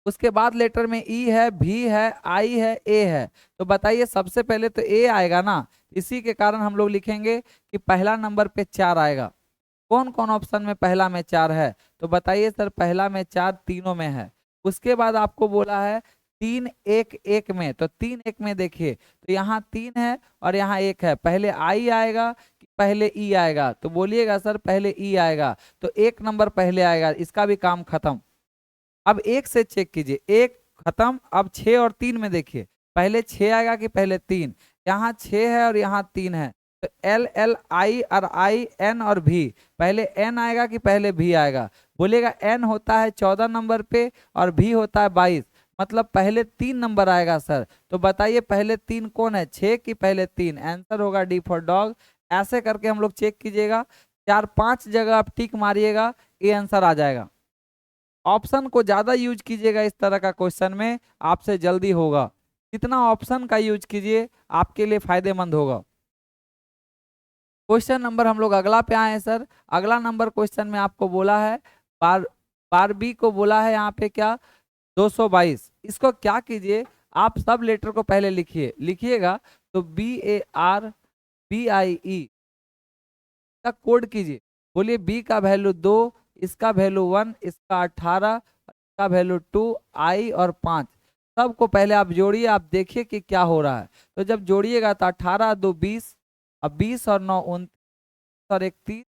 उसके बाद लेटर में ई है, भी है, आई है, ए है। तो बताइए सबसे पहले तो ए आएगा ना, इसी के कारण हम लोग लिखेंगे कि पहला नंबर पे 4 आएगा। कौन कौन ऑप्शन में पहला में 4 है? तो बताइए सर, पहला में 4 तीनों में है। उसके बाद आपको बोला है 3 1 1 में, तो 3 1 में देखिए तो यहाँ 3 है और यहाँ 1 है। पहले आई आएगा कि पहले ई आएगा? तो बोलिएगा सर पहले ई आएगा, तो 1 नंबर पहले आएगा, इसका भी काम खत्म। अब 1 से चेक कीजिए, 1 खत्म। अब 6 और 3 में देखिए, पहले 6 आएगा कि पहले 3? यहाँ 6 है और यहाँ 3 है, तो एल एल आई और आई एन और भी, पहले एन आएगा कि पहले भी आएगा? बोलिएगा एन होता है 14 नंबर पे और भी होता है 22, मतलब पहले 3 नंबर आएगा सर। तो बताइए पहले 3 कौन है, 6 कि पहले 3? आंसर होगा डी फॉर डॉग। ऐसे करके हम लोग चेक कीजिएगा, 4-5 जगह आप टिक मारिएगा, ये आंसर आ जाएगा। ऑप्शन को ज्यादा यूज कीजिएगा इस तरह का क्वेश्चन में, आपसे जल्दी होगा। जितना ऑप्शन का यूज कीजिए आपके लिए फायदेमंद होगा। क्वेश्चन नंबर हम लोग अगला पे आए हैं सर। अगला नंबर क्वेश्चन में आपको बोला है बार बार बी को बोला है यहाँ पे क्या, 222। इसको क्या कीजिए, आप सब लेटर को पहले लिखिएगा, तो BARBIE का कोड कीजिए। बोलिए बी का वैल्यू 2, इसका वैल्यू 1, इसका 18, इसका वैल्यू 2, आई और 5। सबको पहले आप जोड़िए, आप देखिए कि क्या हो रहा है। तो जब जोड़िएगा तो 18 2 20, अब 20 और 9 29 और 1 30,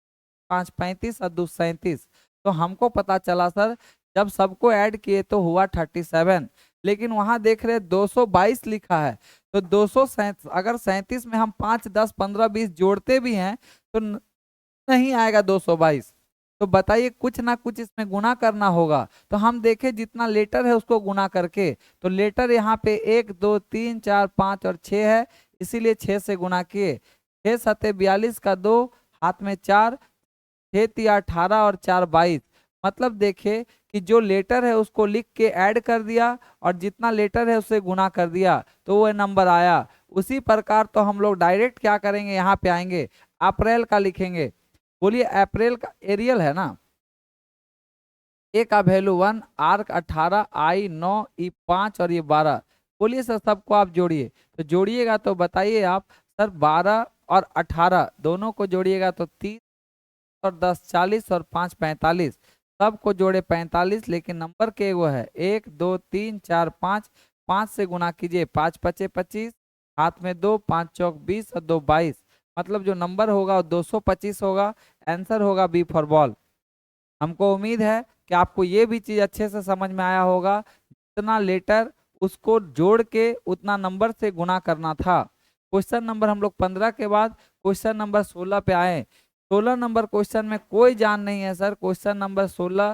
5 35 और 2 37। तो हमको पता चला सर, जब सबको ऐड किए तो हुआ 37, लेकिन वहां देख रहे 222 लिखा है। तो 237, अगर 37 में हम 5 10 15 20 जोड़ते भी हैं तो नहीं आएगा 222। तो बताइए कुछ ना कुछ इसमें गुना करना होगा। तो हम देखें जितना लेटर है उसको गुना करके, तो लेटर यहाँ पे 1 2 3 4 5 और 6 है, इसीलिए 6 से गुना किए। 6 7 42 का 2, हाथ में 4, 6 3 18 और 4 22। मतलब देखिए कि जो लेटर है उसको लिख के ऐड कर दिया और जितना लेटर है उससे गुना कर दिया तो वो नंबर आया। उसी प्रकार तो हम लोग डायरेक्ट क्या करेंगे, यहाँ पे आएंगे, अप्रैल का लिखेंगे। बोलिए अप्रैल का एरियल है ना, ए का वैल्यू 1, आर 18, आई 9, ई 5 और ये 12। बोलिए सर सबको आप जोड़िए, तो जोड़िएगा तो बताइए आप सर 12 और 18 दोनों को जोड़िएगा तो 30 और 10 40 और 5 45। सबको जोड़े 45, लेकिन नंबर के वो है 1 2 3 4 5। 5 से गुना कीजिए, 5 पचे 25, हाथ में 2, 5 चौक 20 और 2 22। मतलब जो नंबर होगा वो 225 होगा। आंसर होगा बी फॉर बॉल। हमको उम्मीद है कि आपको ये भी चीज अच्छे से समझ में आया होगा, जितना लेटर उसको जोड़ के उतना नंबर से गुना करना था। क्वेश्चन नंबर हम लोग 15 के बाद क्वेश्चन नंबर 16 पे आए। 16 नंबर क्वेश्चन में कोई जान नहीं है सर। क्वेश्चन नंबर 16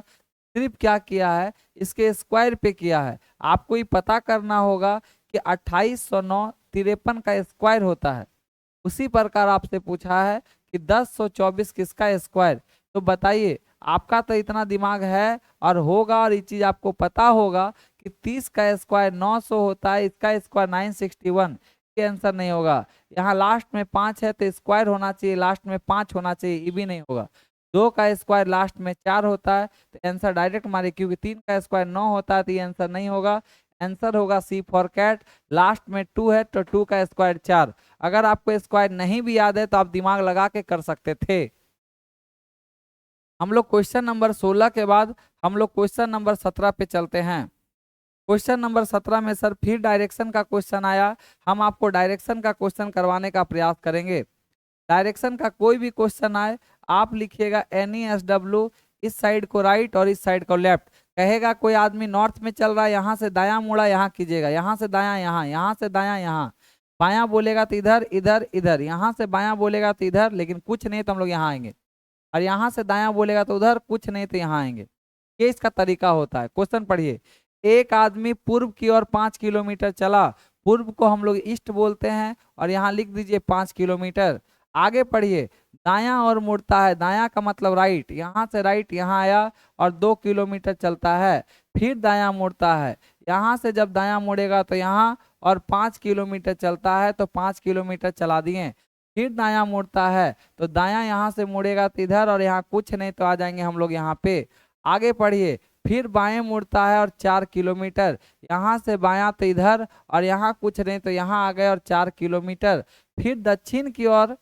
सिर्फ क्या किया है, इसके स्क्वायर पे किया है। आपको ये पता करना होगा कि 2809 53 का स्क्वायर होता है। उसी प्रकार आपसे पूछा है कि 1024 किसका स्क्वायर। तो बताइए, आपका तो इतना दिमाग है और होगा, और ये चीज आपको पता होगा कि 30 का स्क्वायर 900 होता है, इसका स्क्वायर 961। ये आंसर नहीं होगा। यहाँ लास्ट में 5 है तो स्क्वायर होना चाहिए, लास्ट में 5 होना चाहिए, ये भी नहीं होगा। 2 का स्क्वायर लास्ट में 4 होता है तो आंसर डायरेक्ट मारे, क्योंकि 3 का स्क्वायर 9 होता है तो ये आंसर नहीं होगा। आंसर होगा सी फॉर कैट, लास्ट में 2 है तो 2 का स्क्वायर 4। अगर आपको स्क्वायर नहीं भी याद है तो आप दिमाग लगा के कर सकते थे। हम लोग क्वेश्चन नंबर 16 के बाद हम लोग क्वेश्चन नंबर 17 पे चलते हैं। क्वेश्चन नंबर 17 में सर फिर डायरेक्शन का क्वेश्चन आया। हम आपको डायरेक्शन का क्वेश्चन करवाने का प्रयास करेंगे। डायरेक्शन का कोई भी क्वेश्चन आए आप लिखिएगा NESW, इस साइड को राइट और इस साइड को लेफ्ट। कहेगा कोई आदमी नॉर्थ में चल रहा है, यहाँ से दायां मुड़ा, यहाँ कीजिएगा, यहाँ से दायां यहाँ, यहाँ से दायां यहाँ, बायां बोलेगा तो इधर इधर इधर, यहाँ से बायां बोलेगा तो इधर, लेकिन कुछ नहीं तो हम लोग यहाँ आएंगे, और यहाँ से दायां बोलेगा तो उधर, कुछ नहीं तो यहाँ आएंगे। ये इसका तरीका होता है। क्वेश्चन पढ़िए, एक आदमी पूर्व की ओर 5 किलोमीटर चला। पूर्व को हम लोग ईस्ट बोलते हैं और यहाँ लिख दीजिए 5 किलोमीटर। आगे पढ़िए, दायां और मुड़ता है, दायां का मतलब राइट, यहाँ से राइट यहाँ आया और 2 किलोमीटर चलता है। फिर दायां मुड़ता है, यहाँ से जब दायां मुड़ेगा तो यहाँ और 5 किलोमीटर चलता है तो 5 किलोमीटर चला दिए। फिर दायां मुड़ता है तो दायां यहाँ से मुड़ेगा तो इधर, और यहाँ कुछ नहीं तो आ जाएंगे हम लोग यहाँ पे। आगे पढ़िए। फिर बाएं मुड़ता है और 4 किलोमीटर, यहाँ से बायां तो इधर, और यहाँ कुछ नहीं तो यहाँ आ गए और 4 किलोमीटर। फिर दक्षिण की ओर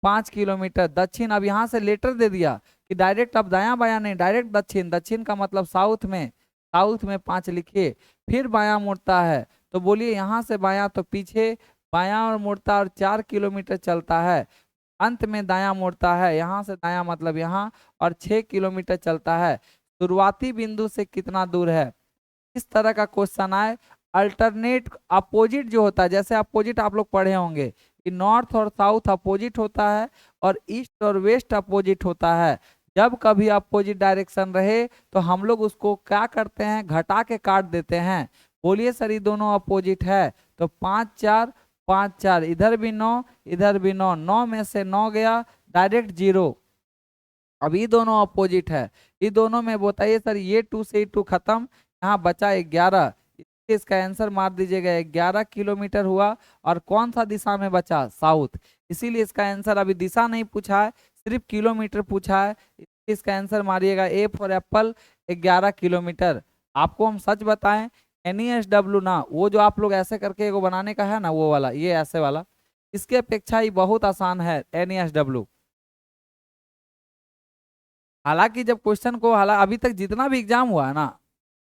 5 किलोमीटर दक्षिण। अब यहाँ से लेटर दे दिया कि डायरेक्ट अब दायां बायां नहीं, डायरेक्ट दक्षिण। दक्षिण का मतलब साउथ में, साउथ में 5 लिखिए। फिर बायां मुड़ता है तो बोलिए यहाँ से बायां तो पीछे, बायां और मुड़ता और 4 किलोमीटर चलता है। अंत में दायां मुड़ता है, यहाँ से दायां मतलब यहाँ, और 6 किलोमीटर चलता है। शुरुआती बिंदु से कितना दूर है? इस तरह का क्वेश्चन आए। अल्टरनेट अपोजिट जो होता है, जैसे अपोजिट आप लोग पढ़े होंगे कि नॉर्थ और साउथ अपोजिट होता है और ईस्ट और वेस्ट अपोजिट होता है। जब कभी अपोजिट डायरेक्शन रहे तो हम लोग उसको क्या करते हैं, घटा के काट देते हैं। बोलिए सर ये दोनों अपोजिट है तो 5 4 5 4, इधर भी 9 इधर भी 9, 9 में से 9 गया डायरेक्ट 0। अब ये दोनों अपोजिट है, ये दोनों में बताइए सर ये 2 से 2 खत्म, यहाँ बचा 11। इसका आंसर मार दीजिएगा, 11 किलोमीटर हुआ। और कौन सा दिशा में बचा? साउथ। इसीलिए इसका आंसर अभी दिशा नहीं पूछा है, सिर्फ किलोमीटर पूछा है। इसका आंसर मारिएगा ए फॉर एप्पल, 11 किलोमीटर। आपको हम सच बताएं, NESW ना, वो जो आप लोग ऐसे करके वो बनाने का है ना, वो वाला, ये ऐसे वाला, इसके अपेक्षा ही बहुत आसान है NESW। हालांकि जब क्वेश्चन को, हालांकि अभी तक जितना भी एग्जाम हुआ है ना,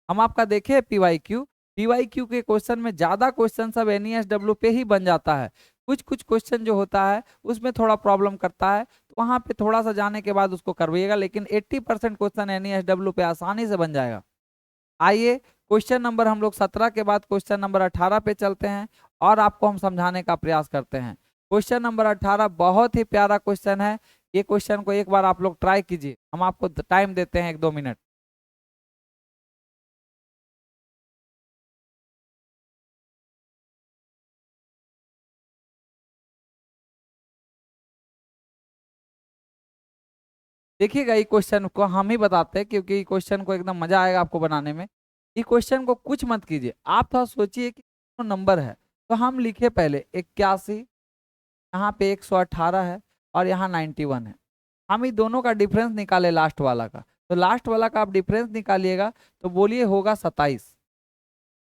हम आपका देखे PYQ के क्वेश्चन में ज्यादा क्वेश्चन सब NESW पे ही बन जाता है। कुछ कुछ क्वेश्चन जो होता है उसमें थोड़ा प्रॉब्लम करता है, तो वहां पे थोड़ा सा जाने के बाद उसको करवाइएगा, लेकिन 80% क्वेश्चन NESW पे आसानी से बन जाएगा। आइए क्वेश्चन नंबर हम लोग 17 के बाद क्वेश्चन नंबर 18 पे चलते हैं और आपको हम समझाने का प्रयास करते हैं। क्वेश्चन नंबर 18 बहुत ही प्यारा क्वेश्चन है। ये क्वेश्चन को एक बार आप लोग ट्राई कीजिए, हम आपको टाइम देते हैं 1-2 मिनट। देखिएगा ये क्वेश्चन को हम ही बताते हैं, क्योंकि क्वेश्चन को एकदम मजा आएगा आपको बनाने में। ये क्वेश्चन को कुछ मत कीजिए, आप थोड़ा सोचिए कि नंबर है तो हम लिखे पहले 81, यहाँ पे 118 है और यहाँ 91 है। हम ये दोनों का डिफरेंस निकाले लास्ट वाला का, तो लास्ट वाला का आप डिफरेंस निकालिएगा तो बोलिए होगा 27।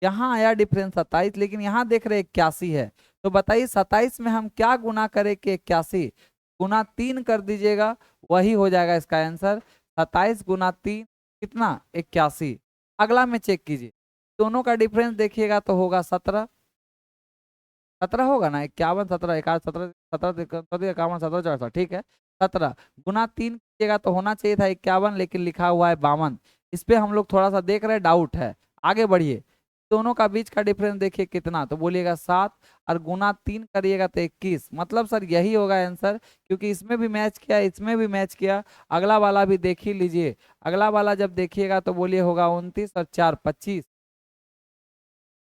यहाँ आया डिफरेंस 27, लेकिन यहाँ देख रहे 81 है, तो बताइए 27 में हम क्या गुना करें कि 81? गुना 3 कर दीजिएगा, वही हो जाएगा इसका आंसर। 27 गुना 3 कितना? 81। अगला में चेक कीजिए, दोनों का डिफरेंस देखिएगा तो होगा 17। 17 होगा ना, 51 17 61 17 17 51 17 64, ठीक है। 17 गुना 3 कीजिएगा तो होना चाहिए था 51, लेकिन लिखा हुआ है 52। इस पे हम लोग थोड़ा सा देख रहे हैं, डाउट है। आगे बढ़िए, दोनों का बीच का डिफरेंस देखिए कितना, तो बोलिएगा 7, और गुना 3 करिएगा तो 21। मतलब सर यही होगा आंसर, क्योंकि इसमें भी मैच किया, इसमें भी मैच किया। अगला वाला भी देख ही लीजिए, अगला वाला जब देखिएगा तो बोलिए होगा 29 और 4 25,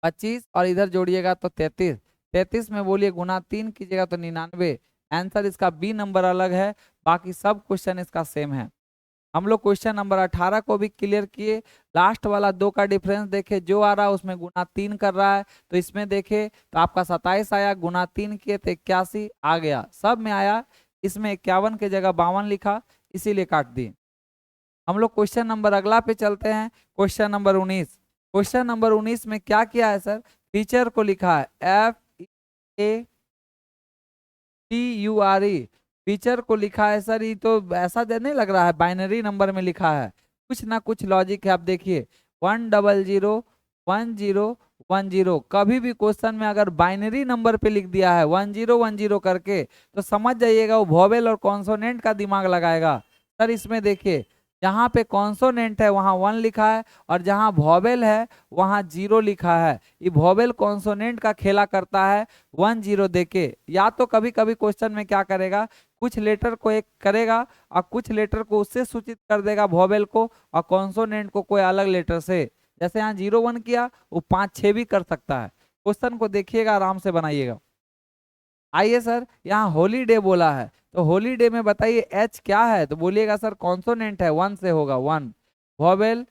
25 और इधर जोड़िएगा तो 33। 33 में बोलिए गुना 3 कीजिएगा तो 99। आंसर इसका बी नंबर अलग है, बाकी सब क्वेश्चन इसका सेम है। हम लोग क्वेश्चन नंबर 18 को भी क्लियर किए। लास्ट वाला 2 का डिफरेंस देखे, जो आ रहा है उसमें गुना 3 कर रहा है, तो इसमें देखे तो आपका 27 आया, गुना 3 किए तो 81 आ गया, सब में आया। इसमें 51 के जगह 52 लिखा, इसीलिए काट दिए। हम लोग क्वेश्चन नंबर अगला पे चलते हैं, क्वेश्चन नंबर 19। क्वेश्चन नंबर 19 में क्या किया है सर? फीचर को लिखा है FEATURE, फीचर को लिखा है सर। ये तो ऐसा नहीं लग रहा है बाइनरी नंबर में लिखा है, कुछ ना कुछ लॉजिक है। आप देखिए 1001010, कभी भी क्वेश्चन में अगर बाइनरी नंबर पे लिख दिया है 1010 करके, तो समझ जाइएगा वो वोवेल और कॉन्सोनेंट का दिमाग लगाएगा। सर इसमें देखिए, जहाँ पे कॉन्सोनेंट है वहाँ 1 लिखा है, और जहाँ वोवेल है वहाँ 0 लिखा है। ये वोवेल कॉन्सोनेंट का खेला करता है 10 देके। या तो कभी कभी क्वेश्चन में क्या करेगा, कुछ लेटर को एक करेगा और कुछ लेटर को उससे सूचित कर देगा वोवेल को, और कॉन्सोनेंट को कोई अलग लेटर से। जैसे यहाँ 0 1 किया, वो 5 6 भी कर सकता है। क्वेश्चन को देखिएगा, आराम से बनाइएगा। आइए सर, यहाँ हॉलीडे बोला है, तो हॉलीडे में बताइए एच क्या है, तो बोलिएगा सर कॉन्सोनेंट है, 1 से होगा 1। वोवेल,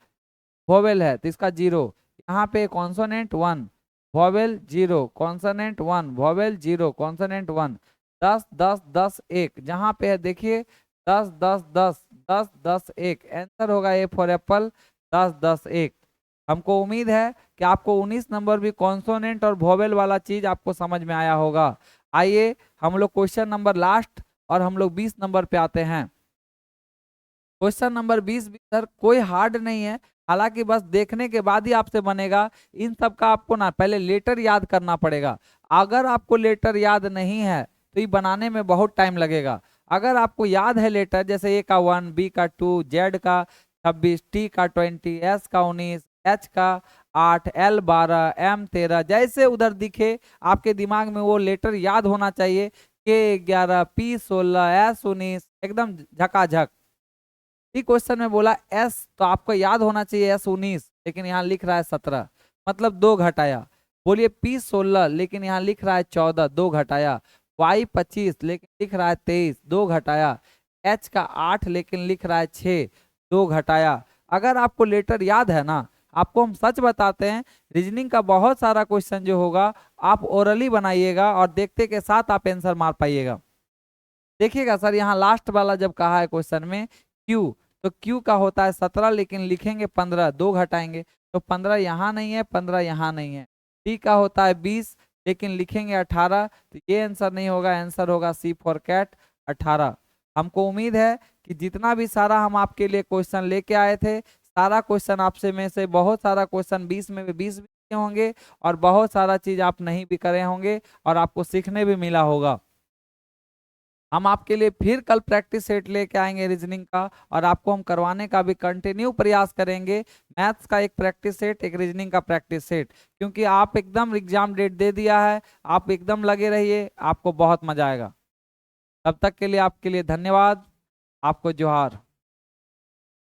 वोवेल है तो इसका 0, यहाँ पे consonant 1, vowel 0, consonant 1, vowel 0, consonant 1। 10 10 10 1, जहां पे है देखिए 10 10 10 10 10 1, आंसर होगा ए फॉर एप्पल 10 10 1। हमको उम्मीद है कि आपको 19 नंबर भी कॉन्सोनेंट और वॉवेल वाला चीज आपको समझ में आया होगा। आइए हम लोग क्वेश्चन नंबर लास्ट और हम लोग 20 नंबर पे आते हैं। क्वेश्चन नंबर 20 भी सर कोई हार्ड नहीं है, हालांकि बस देखने के बाद ही आपसे बनेगा। इन सब का आपको ना पहले लेटर याद करना पड़ेगा। अगर आपको लेटर याद नहीं है तो ये बनाने में बहुत टाइम लगेगा। अगर आपको याद है लेटर, जैसे ए का 1, बी का 2, जेड का 26, टी का 20, एस का 19, एच का 8, एल 12, एम 13, जैसे उधर दिखे आपके दिमाग में वो लेटर याद होना चाहिए। के 11, पी 16, एस 19, एकदम झकाझक। क्वेश्चन में बोला एस, तो आपको याद होना चाहिए एस 19, लेकिन यहाँ लिख रहा है 17, मतलब 2 घटाया। बोलिए पी 16, लेकिन यहाँ लिख रहा है 14, 2 घटाया। वाई 25, लेकिन लिख रहा है 23, 2 घटाया। एच का 8, लेकिन लिख रहा है 6, 2 घटाया। अगर आपको लेटर याद है ना, आपको हम सच बताते हैं, रीजनिंग का बहुत सारा क्वेश्चन जो होगा आप ओरली बनाइएगा और देखते के साथ आप आंसर मार पाइएगा। देखिएगा सर, यहाँ लास्ट वाला जब कहा है क्वेश्चन में क्यू, तो क्यू का होता है 17, लेकिन लिखेंगे 15, 2 घटाएंगे तो 15 यहाँ नहीं है, 15 यहाँ नहीं है। टी का होता है 20, लेकिन लिखेंगे 18, तो ये आंसर नहीं होगा, आंसर होगा सी फॉर कैट 18। हमको उम्मीद है कि जितना भी सारा हम आपके लिए क्वेश्चन लेके आए थे, सारा क्वेश्चन आपसे में से बहुत सारा क्वेश्चन 20 में भी 20 भी किए होंगे और बहुत सारा चीज आप नहीं भी करे होंगे और आपको सीखने भी मिला होगा। हम आपके लिए फिर कल प्रैक्टिस सेट लेके आएंगे रीजनिंग का, और आपको हम करवाने का भी कंटिन्यू प्रयास करेंगे। मैथ्स का एक प्रैक्टिस सेट, एक रीजनिंग का प्रैक्टिस सेट, क्योंकि आप एकदम एग्जाम डेट दे दिया है, आप एकदम लगे रहिए, आपको बहुत मजा आएगा। तब तक के लिए आपके लिए धन्यवाद, आपको जोहार।